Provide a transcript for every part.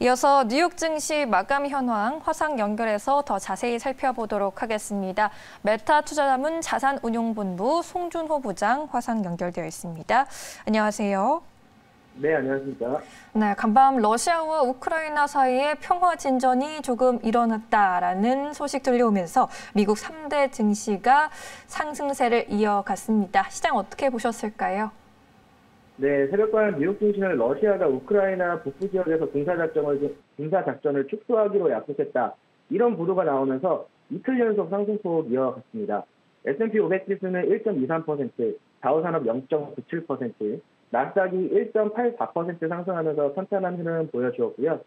이어서 뉴욕 증시 마감 현황 화상 연결해서 더 자세히 살펴보도록 하겠습니다. 메타 투자자문 자산운용본부 송준호 부장 화상 연결되어 있습니다. 안녕하세요. 네, 안녕하십니까. 네, 간밤 러시아와 우크라이나 사이에 평화 진전이 조금 일어났다라는 소식 들려오면서 미국 3대 증시가 상승세를 이어갔습니다. 시장 어떻게 보셨을까요? 네, 새벽과는 뉴욕 증시는 러시아가 우크라이나 북부 지역에서 군사작전을 축소하기로 약속했다. 이런 보도가 나오면서 이틀 연속 상승폭 이어갔습니다. S&P 500 지수는 1.23%, 다우산업 0.97%, 나스닥이 1.84% 상승하면서 탄탄한 흐름 보여주었고요.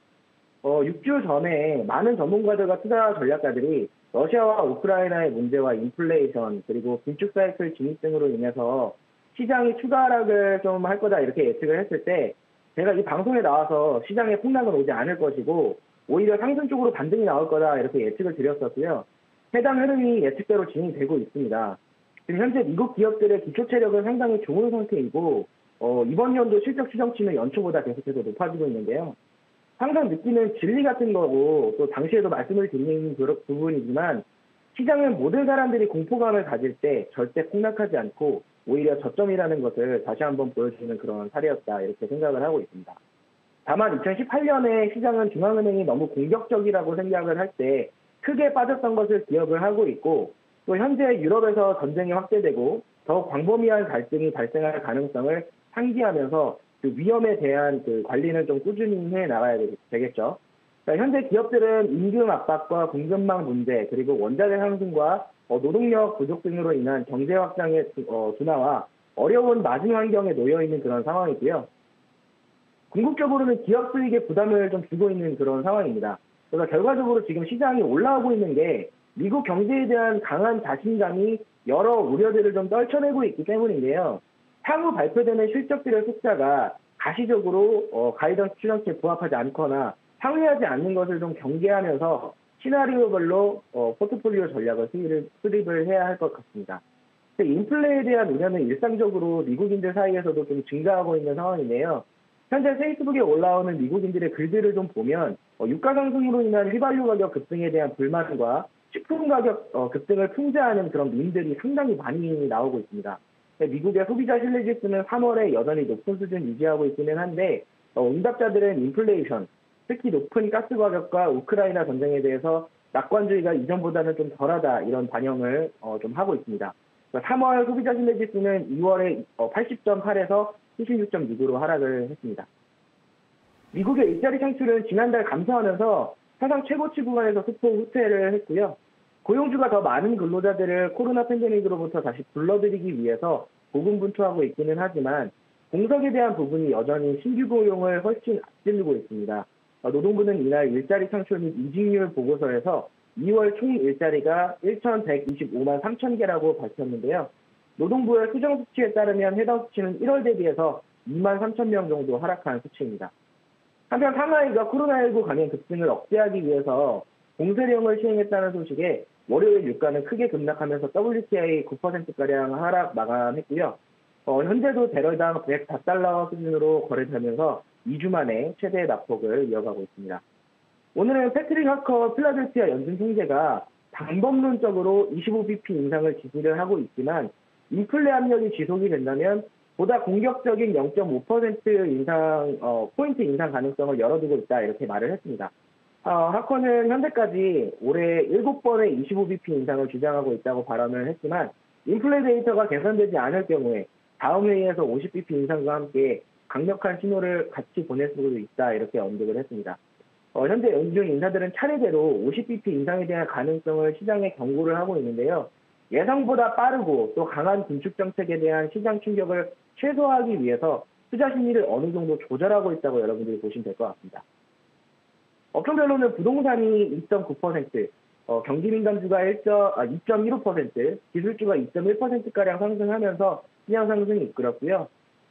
6주 전에 많은 전문가들과 투자 전략가들이 러시아와 우크라이나의 문제와 인플레이션 그리고 긴축 사이클 진입 등으로 인해서 시장이 추가 하락을 좀 할 거다 이렇게 예측을 했을 때 제가 이 방송에 나와서 시장에 폭락은 오지 않을 것이고 오히려 상승 쪽으로 반등이 나올 거다 이렇게 예측을 드렸었고요. 해당 흐름이 예측대로 진행되고 있습니다. 지금 현재 미국 기업들의 기초 체력은 상당히 좋은 상태이고 이번 연도 실적 추정치는 연초보다 계속해서 높아지고 있는데요. 항상 느끼는 진리 같은 거고 또 당시에도 말씀을 드리는 부분이지만 시장은 모든 사람들이 공포감을 가질 때 절대 폭락하지 않고 오히려 저점이라는 것을 다시 한번 보여주는 그런 사례였다 이렇게 생각을 하고 있습니다. 다만 2018년에 시장은 중앙은행이 너무 공격적이라고 생각을 할 때 크게 빠졌던 것을 기억을 하고 있고 또 현재 유럽에서 전쟁이 확대되고 더욱 광범위한 갈등이 발생할 가능성을 상기하면서 그 위험에 대한 그 관리는 좀 꾸준히 해 나가야 되겠죠. 현재 기업들은 임금 압박과 공급망 문제 그리고 원자재 상승과 노동력 부족 등으로 인한 경제 확장의 둔화와 어려운 마진 환경에 놓여 있는 그런 상황이고요. 궁극적으로는 기업 수익에 부담을 좀 주고 있는 그런 상황입니다. 그래서 결과적으로 지금 시장이 올라오고 있는 게 미국 경제에 대한 강한 자신감이 여러 우려들을 좀 떨쳐내고 있기 때문인데요. 향후 발표되는 실적들의 숫자가 가시적으로 가이던스 추정치에 부합하지 않거나 상회하지 않는 것을 좀 경계하면서 시나리오별로 포트폴리오 전략을 수립을 해야 할 것 같습니다. 인플레에 대한 우려는 일상적으로 미국인들 사이에서도 좀 증가하고 있는 상황인데요. 현재 페이스북에 올라오는 미국인들의 글들을 좀 보면 유가 상승으로 인한 휘발유 가격 급등에 대한 불만과 식품 가격 급등을 풍자하는 그런 밈들이 상당히 많이 나오고 있습니다. 미국의 소비자 신뢰 지수는 3월에 여전히 높은 수준 유지하고 있기는 한데 응답자들은 인플레이션, 특히 높은 가스 가격과 우크라이나 전쟁에 대해서 낙관주의가 이전보다는 좀 덜하다 이런 반영을 좀 하고 있습니다. 3월 소비자 신뢰 지수는 2월에 80.8에서 76.6으로 하락을 했습니다. 미국의 일자리 창출은 지난달 감소하면서 사상 최고치 구간에서 소폭 후퇴를 했고요. 고용주가 더 많은 근로자들을 코로나 팬데믹으로부터 다시 불러들이기 위해서 고군분투하고 있기는 하지만 공석에 대한 부분이 여전히 신규 고용을 훨씬 앞지르고 있습니다. 노동부는 이날 일자리 창출 및 이직률 보고서에서 2월 총 일자리가 1,125만 3천 개라고 밝혔는데요. 노동부의 수정 수치에 따르면 해당 수치는 1월 대비해서 2만 3천 명 정도 하락한 수치입니다. 한편 상하이가 코로나19 감염 급증을 억제하기 위해서 공세령을 시행했다는 소식에 월요일 유가는 크게 급락하면서 WTI 9%가량 하락 마감했고요. 현재도 배럴당 104달러 수준으로 거래되면서 2주 만에 최대 낙폭을 이어가고 있습니다. 오늘은 패트릭 하커 필라델피아 연준 총재가 방법론적으로 25bp 인상을 지지를 하고 있지만 인플레 압력이 지속이 된다면 보다 공격적인 0.5% 인상, 포인트 인상 가능성을 열어두고 있다 이렇게 말을 했습니다. 하커는 현재까지 올해 7번의 25bp 인상을 주장하고 있다고 발언을 했지만 인플레 데이터가 개선되지 않을 경우에 다음 회의에서 50bp 인상과 함께 강력한 신호를 같이 보낼 수도 있다 이렇게 언급을 했습니다. 현재 연준 인사들은 차례대로 50bp 인상에 대한 가능성을 시장에 경고를 하고 있는데요. 예상보다 빠르고 또 강한 긴축 정책에 대한 시장 충격을 최소화하기 위해서 투자 심리를 어느 정도 조절하고 있다고 여러분들이 보시면 될 것 같습니다. 업종별로는 부동산이 2.9%, 경기민감주가 2.15%, 기술주가 2.1%가량 상승하면서 시장 상승이 이끌었고요.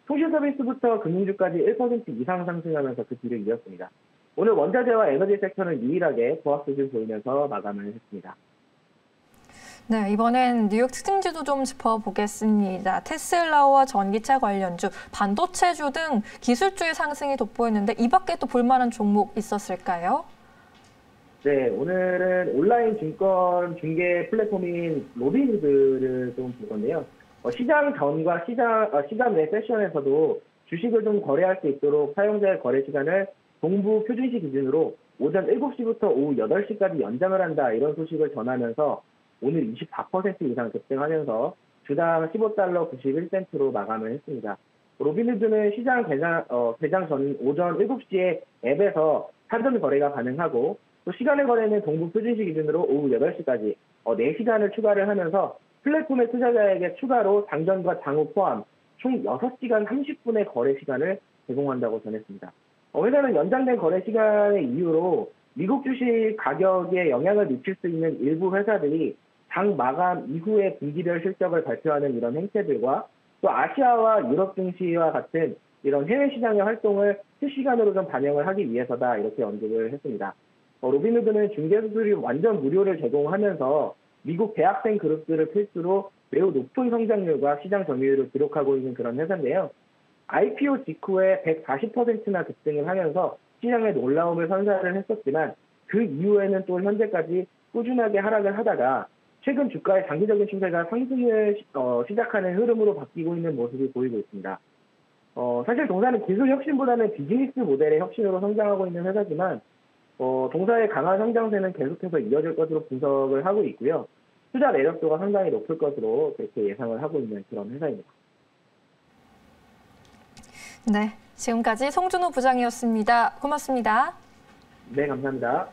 통신서비스부터 금융주까지 1% 이상 상승하면서 그 뒤를 이었습니다. 오늘 원자재와 에너지 섹터는 유일하게 보합 수준 보이면서 마감을 했습니다. 네, 이번엔 뉴욕 특징지도 좀 짚어보겠습니다. 테슬라와 전기차 관련주, 반도체주 등 기술주의 상승이 돋보였는데 이 밖에 또 볼만한 종목 있었을까요? 네, 오늘은 온라인 증권 중개 플랫폼인 로빈후드를 좀 볼 건데요. 시장 전과 시간 내 세션에서도 주식을 좀 거래할 수 있도록 사용자의 거래 시간을 동부 표준시 기준으로 오전 7시부터 오후 8시까지 연장을 한다, 이런 소식을 전하면서 오늘 24% 이상 급등하면서 주당 15달러 91센트로 마감을 했습니다. 로빈후드는 시장 개장 전 오전 7시에 앱에서 사전 거래가 가능하고, 또 시간의 거래는 동부 표준시 기준으로 오후 8시까지 4시간을 추가를 하면서 플랫폼의 투자자에게 추가로 장전과 장후 포함 총 6시간 30분의 거래 시간을 제공한다고 전했습니다. 회사는 연장된 거래 시간의 이유로 미국 주식 가격에 영향을 미칠 수 있는 일부 회사들이 장 마감 이후에 분기별 실적을 발표하는 이런 행태들과 또 아시아와 유럽 증시와 같은 이런 해외 시장의 활동을 실시간으로 좀 반영을 하기 위해서다, 이렇게 언급을 했습니다. 로빈후드는 중개 수수료 완전 무료를 제공하면서 미국 대학생 그룹들을 필두로 매우 높은 성장률과 시장 점유율을 기록하고 있는 그런 회사인데요. IPO 직후에 140%나 급등을 하면서 시장에 놀라움을 선사를 했었지만 그 이후에는 또 현재까지 꾸준하게 하락을 하다가 최근 주가의 장기적인 추세가 상승을 시작하는 흐름으로 바뀌고 있는 모습이 보이고 있습니다. 사실 동사는 기술 혁신보다는 비즈니스 모델의 혁신으로 성장하고 있는 회사지만 동사의 강한 성장세는 계속해서 이어질 것으로 분석을 하고 있고요. 투자 매력도가 상당히 높을 것으로 그렇게 예상을 하고 있는 그런 회사입니다. 네, 지금까지 송준호 부장이었습니다. 고맙습니다. 네, 감사합니다.